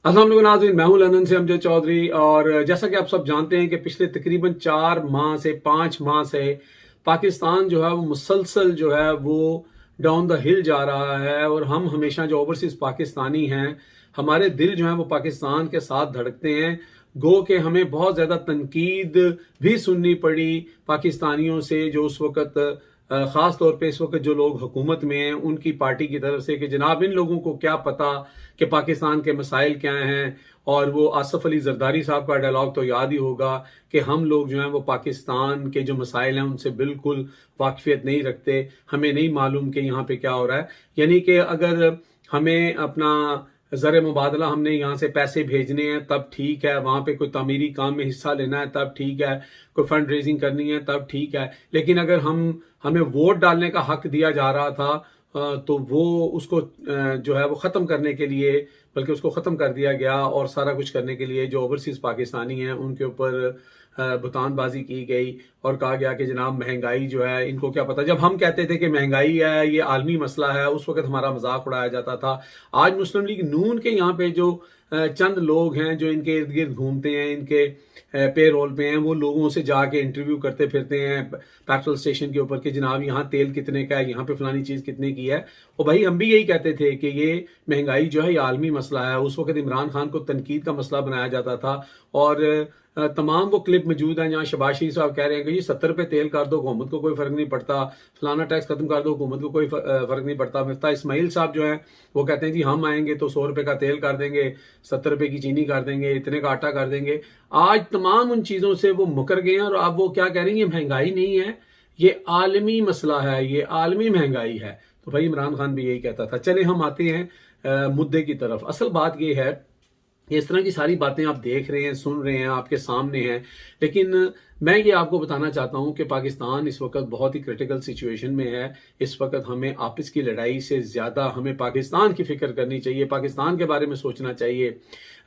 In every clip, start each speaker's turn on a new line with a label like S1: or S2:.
S1: अस्सलाम वालेकुम नाज़रीन, मैं हूं लंदन से अमजद चौधरी। और जैसा कि आप सब जानते हैं कि पिछले तकरीबन 4 माह से 5 माह से पाकिस्तान जो है वो मुसलसल जो है वो डाउन द हिल जा रहा है। और हम हमेशा जो ओवरसीज पाकिस्तानी हैं, हमारे दिल जो है वो पाकिस्तान के साथ धड़कते हैं। गो के हमें बहुत ज़्यादा तनकीद भी सुननी पड़ी पाकिस्तानियों से, जो उस वक़्त ख़ास तौर पे इस वक्त जो लोग हुकूमत में हैं उनकी पार्टी की तरफ से, कि जनाब इन लोगों को क्या पता कि पाकिस्तान के मसाइल क्या हैं। और वो आसफ अली जरदारी साहब का डायलॉग तो याद ही होगा कि हम लोग जो हैं वो पाकिस्तान के जो मसाइल हैं उनसे बिल्कुल वाकफियत नहीं रखते, हमें नहीं मालूम कि यहाँ पे क्या हो रहा है। यानी कि अगर हमें अपना ज़र मुबादला, हमने यहाँ से पैसे भेजने हैं तब ठीक है, वहाँ पे कोई तामीरी काम में हिस्सा लेना है तब ठीक है, कोई फंड रेजिंग करनी है तब ठीक है। लेकिन अगर हमें वोट डालने का हक दिया जा रहा था तो वो उसको जो है वो ख़त्म करने के लिए, बल्कि उसको ख़त्म कर दिया गया। और सारा कुछ करने के लिए जो ओवरसीज़ पाकिस्तानी हैं उनके ऊपर बुतानबाजी की गई और कहा गया कि जनाब महंगाई जो है, इनको क्या पता। जब हम कहते थे कि महंगाई है, ये आलमी मसला है, उस वक्त हमारा मजाक उड़ाया जाता था। आज मुस्लिम लीग नून के यहाँ पे जो चंद लोग हैं जो इनके इर्द गिर्द घूमते हैं, इनके पे रोल पे हैं, वो लोगों से जाके इंटरव्यू करते फिरते हैं पेट्रोल स्टेशन के ऊपर कि जनाब यहाँ तेल कितने का है, यहाँ पे फलानी चीज़ कितने की है। और भाई हम भी यही कहते थे कि ये महंगाई जो है ये आलमी मसला है। उस वक्त इमरान खान को तनकीद का मसला बनाया जाता था। और तमाम वो क्लिप मौजूद हैं जहाँ शहबाज शरीफ साहब कह रहे हैं कि जी 70 रुपये तेल कर दो, हुकूमत को कोई फ़र्क नहीं पड़ता, फलाना टैक्स खत्म कर दो, हुकूमत को कोई फ़र्क नहीं पड़ता। मिफ्ता इस्माइल साहब जो हैं वो कहते हैं जी हम आएंगे तो 100 रुपये का तेल कर देंगे, 70 रुपये की चीनी कर देंगे, इतने का आटा कर देंगे। आज तमाम उन चीज़ों से वो मुकर गए हैं और अब वो क्या कह रहे हैं, ये महंगाई नहीं है, ये आलमी मसला है, ये आलमी महंगाई है। तो भाई इमरान खान भी यही कहता था। चले हम आते हैं मुद्दे की तरफ। असल बात ये है, इस तरह की सारी बातें आप देख रहे हैं, सुन रहे हैं, आपके सामने हैं। लेकिन मैं ये आपको बताना चाहता हूं कि पाकिस्तान इस वक्त बहुत ही क्रिटिकल सिचुएशन में है। इस वक्त हमें आपस की लड़ाई से ज़्यादा हमें पाकिस्तान की फिक्र करनी चाहिए, पाकिस्तान के बारे में सोचना चाहिए।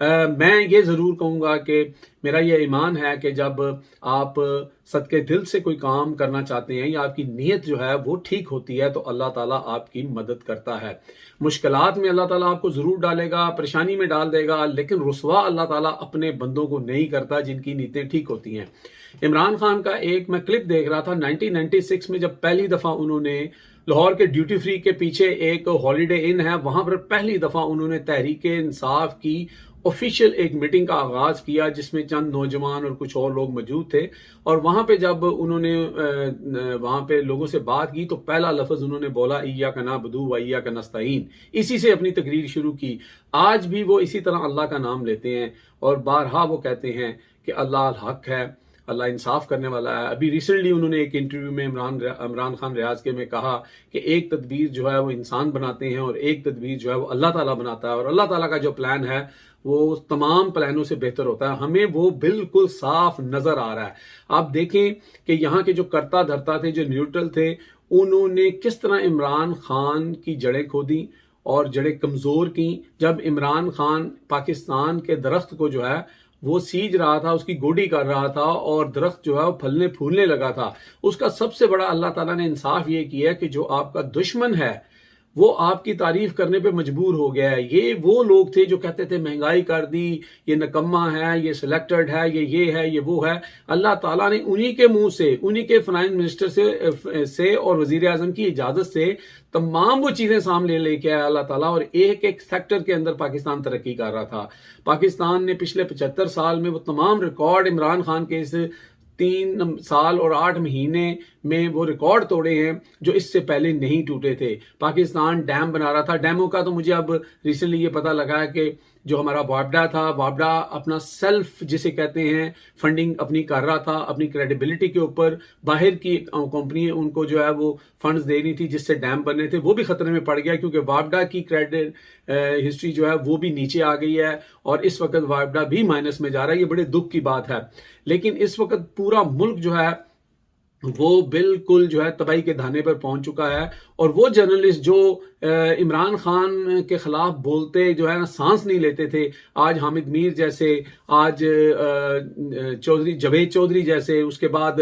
S1: मैं ये ज़रूर कहूँगा कि मेरा ये ईमान है कि जब आप सदके दिल से कोई काम करना चाहते हैं या आपकी नीयत जो है वो ठीक होती है तो अल्लाह ताला आपकी मदद करता है। मुश्किलात में अल्लाह ताला आपको ज़रूर डालेगा, परेशानी में डाल देगा, लेकिन रुसवा अल्लाह ताला अपने बंदों को नहीं करता जिनकी नीयतें ठीक होती हैं। इमरान खान का एक मैं क्लिप देख रहा था 1996 में, जब पहली दफ़ा उन्होंने लाहौर के ड्यूटी फ्री के पीछे एक हॉलीडे इन है, वहां पर पहली दफ़ा उन्होंने तहरीक इंसाफ की ऑफिशियल एक मीटिंग का आगाज किया जिसमें चंद नौजवान और कुछ और लोग मौजूद थे। और वहां पे जब उन्होंने वहां पे लोगों से बात की तो पहला लफ्ज उन्होंने बोला इय्याका नअबुदु व इय्याका नस्तईन। इसी से अपनी तकरीर शुरू की। आज भी वो इसी तरह अल्लाह का नाम लेते हैं और बारहा वो कहते हैं कि अल्लाह हक है, अल्लाह इंसाफ करने वाला है। अभी रिसेंटली उन्होंने एक इंटरव्यू में इमरान खान रियाज के में कहा कि एक तदबीर जो है वो इंसान बनाते हैं और एक तदबीर जो है वो अल्लाह ताला बनाता है, और अल्लाह ताला का जो प्लान है वो तमाम प्लानों से बेहतर होता है। हमें वो बिल्कुल साफ नजर आ रहा है। आप देखें कि यहाँ के जो कर्ता धर्ता थे, जो न्यूट्रल थे, उन्होंने किस तरह इमरान खान की जड़ें खोदी और जड़ें कमजोर की। जब इमरान खान पाकिस्तान के दरख्त को जो है वो सींच रहा था, उसकी गोडी कर रहा था और दरख्त जो है वो फलने फूलने लगा था, उसका सबसे बड़ा अल्लाह ताला ने इंसाफ ये किया कि जो आपका दुश्मन है वो आपकी तारीफ करने पे मजबूर हो गया है। ये वो लोग थे जो कहते थे महंगाई कर दी, ये नकम्मा है, ये सिलेक्टेड है, ये है, ये वो है। अल्लाह ताला ने उन्हीं के मुंह से, उन्हीं के फाइनेंस मिनिस्टर से और वजीर आजम की इजाजत से तमाम वो चीजें सामने लेके आया अल्लाह ताला, और एक एक सेक्टर के अंदर पाकिस्तान तरक्की कर रहा था। पाकिस्तान ने पिछले 75 साल में वो तमाम रिकॉर्ड इमरान खान के इस 3 साल और 8 महीने में वो रिकॉर्ड तोड़े हैं जो इससे पहले नहीं टूटे थे। पाकिस्तान डैम बना रहा था। डैमों का तो मुझे अब रिसेंटली ये पता लगा है कि जो हमारा वापडा था, वापडा अपना सेल्फ जिसे कहते हैं फंडिंग अपनी कर रहा था, अपनी क्रेडिबिलिटी के ऊपर। बाहर की कंपनी उनको जो है वो फंड्स दे रही थी जिससे डैम बनने थे, वो भी खतरे में पड़ गया क्योंकि वापडा की क्रेडिट हिस्ट्री जो है वो भी नीचे आ गई है और इस वक्त वापडा भी माइनस में जा रहा है। ये बड़े दुख की बात है। लेकिन इस वक्त पूरा मुल्क जो है वो बिल्कुल जो है तबाही के धाने पर पहुंच चुका है। और वो जर्नलिस्ट जो इमरान खान के खिलाफ बोलते जो है ना सांस नहीं लेते थे, आज हामिद मीर जैसे, आज चौधरी जावेद चौधरी जैसे, उसके बाद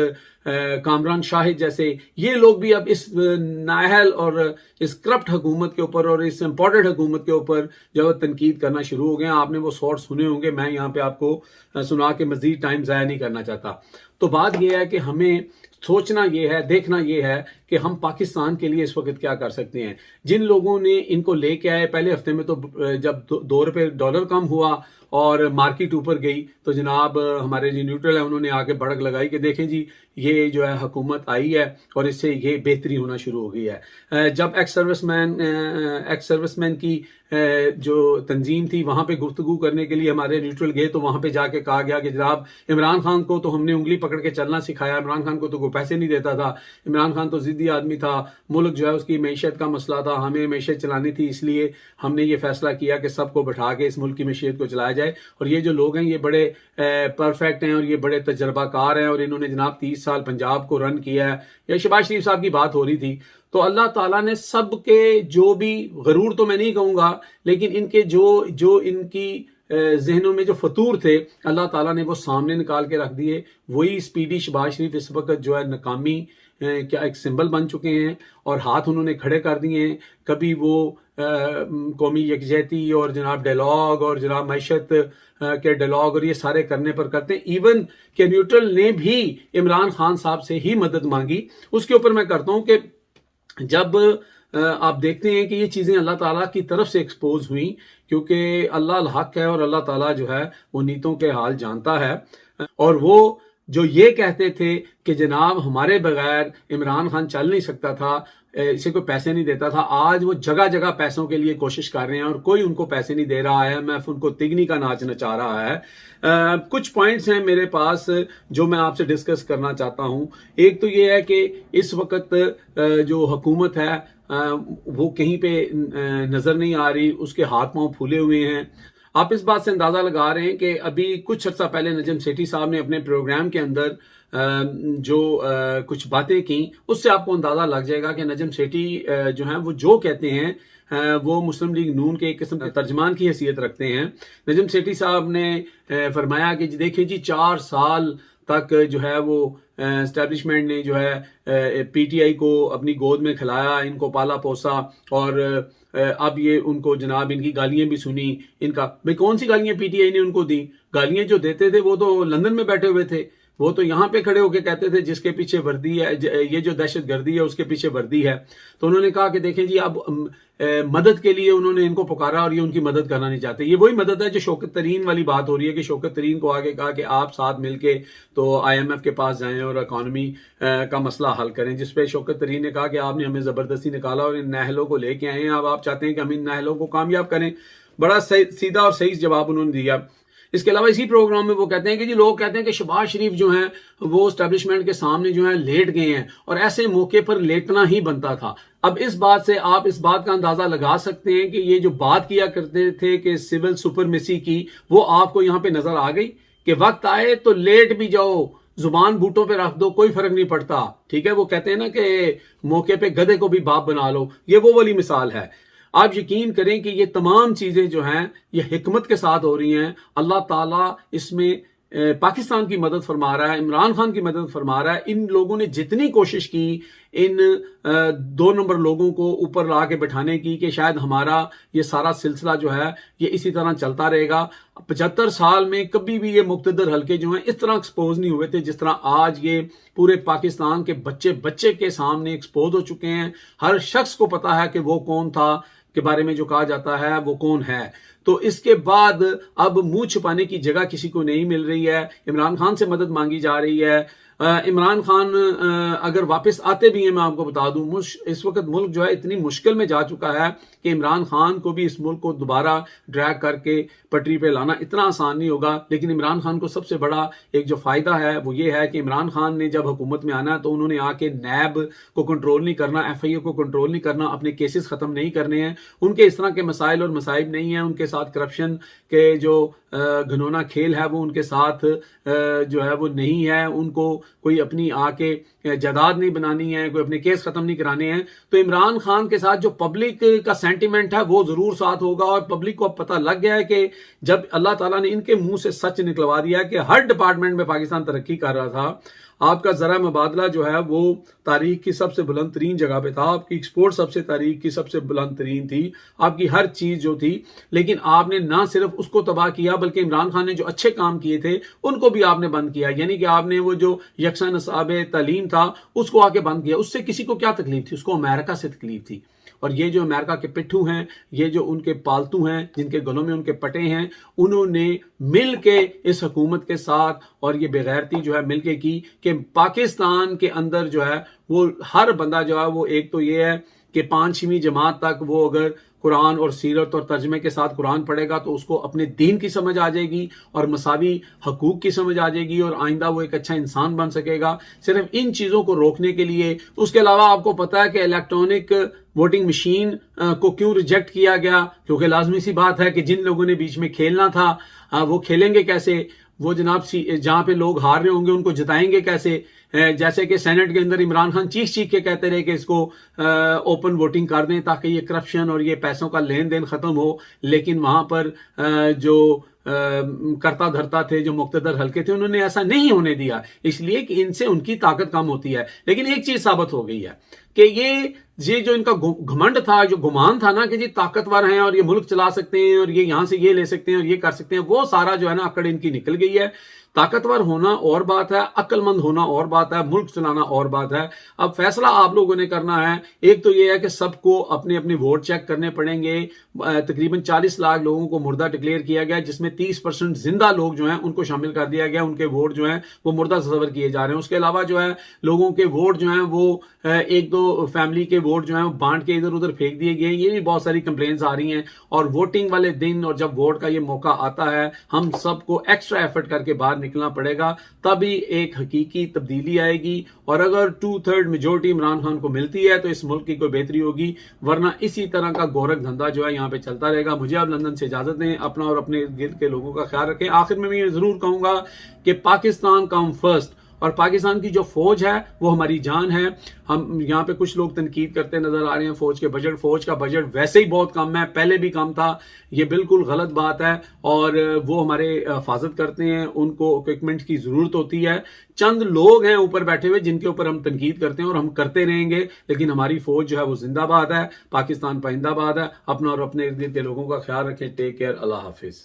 S1: कामरान शाहिद जैसे, ये लोग भी अब इस नाअहल और इस करप्ट हुकूमत के ऊपर और इस इम्पोर्टेड हुकूमत के ऊपर जो तनकीद करना शुरू हो गए। आपने वो शॉर्ट सुने होंगे, मैं यहाँ पे आपको सुना के मजीद टाइम ज़ाया नहीं करना चाहता। तो बात यह है कि हमें सोचना ये है, देखना ये है कि हम पाकिस्तान के लिए इस वक्त क्या कर सकते हैं। जिन लोगों ने इनको लेके आए, पहले हफ्ते में तो जब $2 कम हुआ और मार्केट ऊपर गई तो जनाब हमारे जो न्यूट्रल है उन्होंने आके भड़क लगाई कि देखें जी ये जो है हुकूमत आई है और इससे ये बेहतरी होना शुरू हो गई है। जब एक्स सर्विसमैन की जो तंजीम थी वहां पे गुफ्तगू करने के लिए हमारे न्यूट्रल गए तो वहां पे जाके कहा गया कि जनाब इमरान खान को तो हमने उंगली पकड़ के चलना सिखाया, इमरान खान को तो कोई पैसे नहीं देता था, इमरान खान तो जिद्दी आदमी था, मुल्क जो है उसकी मैशियत का मसला था, हमें मैशियत चलानी थी, इसलिए हमने ये फैसला किया कि सबको बैठा के इस मुल्क की मैशियत को चलाया जाए। और ये जो लोग हैं ये बड़े परफेक्ट हैं और ये बड़े तजर्बाकार हैं और इन्होंने जनाब 30 साल पंजाब को रन किया है। या शहबाज शरीफ साहब की बात हो रही थी, तो अल्लाह ताला ने सबके जो भी गरूर तो मैं नहीं कहूँगा, लेकिन इनके जो इनकी जहनों में जो फतूर थे अल्लाह ताला ने वो सामने निकाल के रख दिए। वही स्पीडी शहबाज शरीफ इस वक्त जो है नाकामी क्या एक सिंबल बन चुके हैं और हाथ उन्होंने खड़े कर दिए हैं। कभी वो कौमी यकजहती और जनाब डायलॉग और जनाब मैशत के डायलॉग और ये सारे करने पर करते हैं। इवन के न्यूट्रल ने भी इमरान खान साहब से ही मदद मांगी। उसके ऊपर मैं करता हूँ कि जब आप देखते हैं कि ये चीज़ें अल्लाह ताला की तरफ से एक्सपोज हुई, क्योंकि अल्लाह हक है और अल्लाह ताला जो है वो नीतों के हाल जानता है। और वो जो ये कहते थे कि जनाब हमारे बगैर इमरान खान चल नहीं सकता था, इसे कोई पैसे नहीं देता था, आज वो जगह जगह पैसों के लिए कोशिश कर रहे हैं और कोई उनको पैसे नहीं दे रहा है। IMF उनको तिगनी का नाच नचा रहा है। कुछ पॉइंट्स हैं मेरे पास जो मैं आपसे डिस्कस करना चाहता हूं। एक तो ये है कि इस वक्त जो हुकूमत है वो कहीं पे नजर नहीं आ रही, उसके हाथ पांव फूले हुए हैं। आप इस बात से अंदाजा लगा रहे हैं कि अभी कुछ अर्सा पहले नजम सेठी साहब ने अपने प्रोग्राम के अंदर जो कुछ बातें की, उससे आपको अंदाजा लग जाएगा कि नजम सेठी जो हैं वो जो कहते हैं वो मुस्लिम लीग नून के एक किस्म के तर्जमान की हैसियत रखते हैं। नजम सेठी साहब ने फरमाया कि देखिए जी 4 साल तक जो है वो एस्टेब्लिशमेंट ने जो है PTI को अपनी गोद में खिलाया, इनको पाला पोसा और अब ये उनको जनाब इनकी गालियां भी सुनी। इनका भाई कौन सी गालियां PTI ने उनको दी? गालियां जो देते थे वो तो लंदन में बैठे हुए थे, वो तो यहाँ पे खड़े होके कहते थे जिसके पीछे वर्दी है, ये जो दहशतगर्दी है उसके पीछे वर्दी है। तो उन्होंने कहा कि देखें जी अब मदद के लिए उन्होंने इनको पुकारा और ये उनकी मदद करना नहीं चाहते। ये वही मदद है जो शौकत तरीन वाली बात हो रही है कि शौकत तरीन को आगे कहा कि आप साथ मिलके तो IMF के पास जाएं और इकॉनमी का मसला हल करें, जिसपे शौकत तरीन ने कहा कि आपने हमें जबरदस्ती निकाला और इन नाहलों को लेके आए हैं, अब आप चाहते हैं कि हम इन नाहलों को कामयाब करें। बड़ा सीधा और सही जवाब उन्होंने दिया। इसके अलावा इसी प्रोग्राम में वो कहते हैं कि जी लोग कहते हैं कि शहबाज शरीफ जो हैं वो एस्टेब्लिशमेंट के सामने जो है लेट गए हैं और ऐसे मौके पर लेटना ही बनता था। अब इस बात से आप इस बात का अंदाजा लगा सकते हैं कि ये जो बात किया करते थे कि सिविल सुपरमेसी की, वो आपको यहाँ पे नजर आ गई कि वक्त आए तो लेट भी जाओ, जुबान बूटों पे रख दो, कोई फर्क नहीं पड़ता। ठीक है, वो कहते हैं ना कि मौके पे गधे को भी बाप बना लो, ये वो वाली मिसाल है। आप यकीन करें कि ये तमाम चीजें जो हैं ये हिकमत के साथ हो रही हैं। अल्लाह ताला इसमें पाकिस्तान की मदद फरमा रहा है, इमरान खान की मदद फरमा रहा है। इन लोगों ने जितनी कोशिश की इन 2 नंबर लोगों को ऊपर ला के बैठाने की कि शायद हमारा ये सारा सिलसिला जो है ये इसी तरह चलता रहेगा। 75 साल में कभी भी ये मुक्तदर हल्के जो हैं इस तरह एक्सपोज नहीं हुए थे जिस तरह आज ये पूरे पाकिस्तान के बच्चे बच्चे के सामने एक्सपोज हो चुके हैं। हर शख्स को पता है कि वो कौन था, के बारे में जो कहा जाता है वो कौन है। तो इसके बाद अब मुंह छुपाने की जगह किसी को नहीं मिल रही है। इमरान खान से मदद मांगी जा रही है। इमरान खान अगर वापस आते भी हैं, मैं आपको बता दूं इस वक्त मुल्क जो है इतनी मुश्किल में जा चुका है कि इमरान खान को भी इस मुल्क को दोबारा ड्रैग करके पटरी पे लाना इतना आसान नहीं होगा। लेकिन इमरान खान को सबसे बड़ा एक जो फायदा है वो ये है कि इमरान खान ने जब हुकूमत में आना तो उन्होंने आके नैब को कंट्रोल नहीं करना, FIA को कंट्रोल नहीं करना, अपने केसेस खत्म नहीं करने हैं। उनके इस तरह के मसाइल और मसाइब नहीं है, उनके साथ करप्शन के जो घनौना खेल है वो उनके साथ जो है वो नहीं है। उनको कोई अपनी आके जायदाद नहीं बनानी है, कोई अपने केस खत्म नहीं कराने हैं, तो इमरान खान के साथ जो पब्लिक का सेंटिमेंट है वो जरूर साथ होगा। और पब्लिक को अब पता लग गया है कि जब अल्लाह ताला ने इनके मुंह से सच निकलवा दिया है कि हर डिपार्टमेंट में पाकिस्तान तरक्की कर रहा था, आपका जरा मुबादला जो है वो तारीख की सबसे बुलंद तरीन जगह पे था, आपकी एक्सपोर्ट सबसे तारीख की सबसे बुलंद तरीन थी, आपकी हर चीज जो थी, लेकिन आपने ना सिर्फ उसको तबाह किया बल्कि इमरान खान ने जो अच्छे काम किए थे उनको भी आपने बंद किया। यानी कि आपने वो जो यकसा नसाब तालीम था उसको आके बंद किया। उससे किसी को क्या तकलीफ थी? उसको अमेरिका से तकलीफ थी। और ये जो अमेरिका के पिट्ठू हैं, ये जो उनके पालतू हैं, जिनके गलों में उनके पटे हैं, उन्होंने मिल के इस हुकूमत के साथ और ये बेगैरती जो है मिल के की कि पाकिस्तान के अंदर जो है वो हर बंदा जो है वो, एक तो ये है कि 5वीं जमात तक वो अगर कुरान और सीरत और तर्जमे के साथ कुरान पढ़ेगा तो उसको अपने दीन की समझ आ जाएगी और मसावी हकूक की समझ आ जाएगी और आइंदा वो एक अच्छा इंसान बन सकेगा। सिर्फ इन चीज़ों को रोकने के लिए, उसके अलावा आपको पता है कि इलेक्ट्रॉनिक वोटिंग मशीन को क्यों रिजेक्ट किया गया? क्योंकि लाजमी सी बात है कि जिन लोगों ने बीच में खेलना था वो खेलेंगे कैसे? वो जनाब जहां पे लोग हार रहे होंगे उनको जिताएंगे कैसे? जैसे कि सेनेट के अंदर इमरान खान चीख चीख के कहते रहे कि इसको ओपन वोटिंग कर दें ताकि ये करप्शन और ये पैसों का लेन देन खत्म हो, लेकिन वहां पर जो करता धरता थे, जो मुक्तदर हल्के थे, उन्होंने ऐसा नहीं होने दिया, इसलिए कि इनसे उनकी ताकत कम होती है। लेकिन एक चीज साबित हो गई है कि ये जो इनका घमंड था, जो गुमान था ना कि जी ताकतवर हैं और ये मुल्क चला सकते हैं और ये यहां से ये ले सकते हैं और ये कर सकते हैं, वो सारा जो है ना अकड़ इनकी निकल गई है। ताकतवर होना और बात है, अक्लमंद होना और बात है, मुल्क चलाना और बात है। अब फैसला आप लोगों ने करना है। एक तो ये है कि सबको अपने अपने वोट चेक करने पड़ेंगे। तकरीबन 40 लाख लोगों को मुर्दा डिक्लेयर किया गया, जिसमें 30% जिंदा लोग जो हैं उनको शामिल कर दिया गया, उनके वोट जो हैं वो मुर्दा तस्वर किए जा रहे हैं। उसके अलावा जो है लोगों के वोट जो हैं वो एक दो फैमिली के वोट जो हैं बांट के इधर उधर फेंक दिए गए। ये भी बहुत सारी कंप्लेंट्स आ रही हैं। और वोटिंग वाले दिन और जब वोट का ये मौका आता है, हम सबको एक्स्ट्रा एफर्ट करके बाहर निकलना पड़ेगा, तभी एक हकीकी तब्दीली आएगी। और अगर 2/3 मेजोरिटी इमरान खान को मिलती है तो इस मुल्क की कोई बेहतरी होगी, वरना इसी तरह का गोरख धंधा जो है यहाँ पे चलता रहेगा। मुझे आप लंदन से इजाजत दें। अपना और अपने गिर्द के लोगों का ख्याल रखें। आखिर में मैं ये जरूर कहूंगा कि पाकिस्तान कम फर्स्ट, और पाकिस्तान की जो फौज है वो हमारी जान है। हम यहाँ पे कुछ लोग तनकीद करते नजर आ रहे हैं फौज के बजट, फौज का बजट वैसे ही बहुत कम है, पहले भी कम था, ये बिल्कुल गलत बात है। और वो हमारे हिफाजत करते हैं, उनको इक्विपमेंट की जरूरत होती है। चंद लोग हैं ऊपर बैठे हुए जिनके ऊपर हम तनकीद करते हैं और हम करते रहेंगे, लेकिन हमारी फौज जो है वो जिंदाबाद है। पाकिस्तान पाइंदाबाद है। अपना और अपने इर्द गिर्द के लोगों का ख्याल रखें। Take care. अल्लाह हाफिज।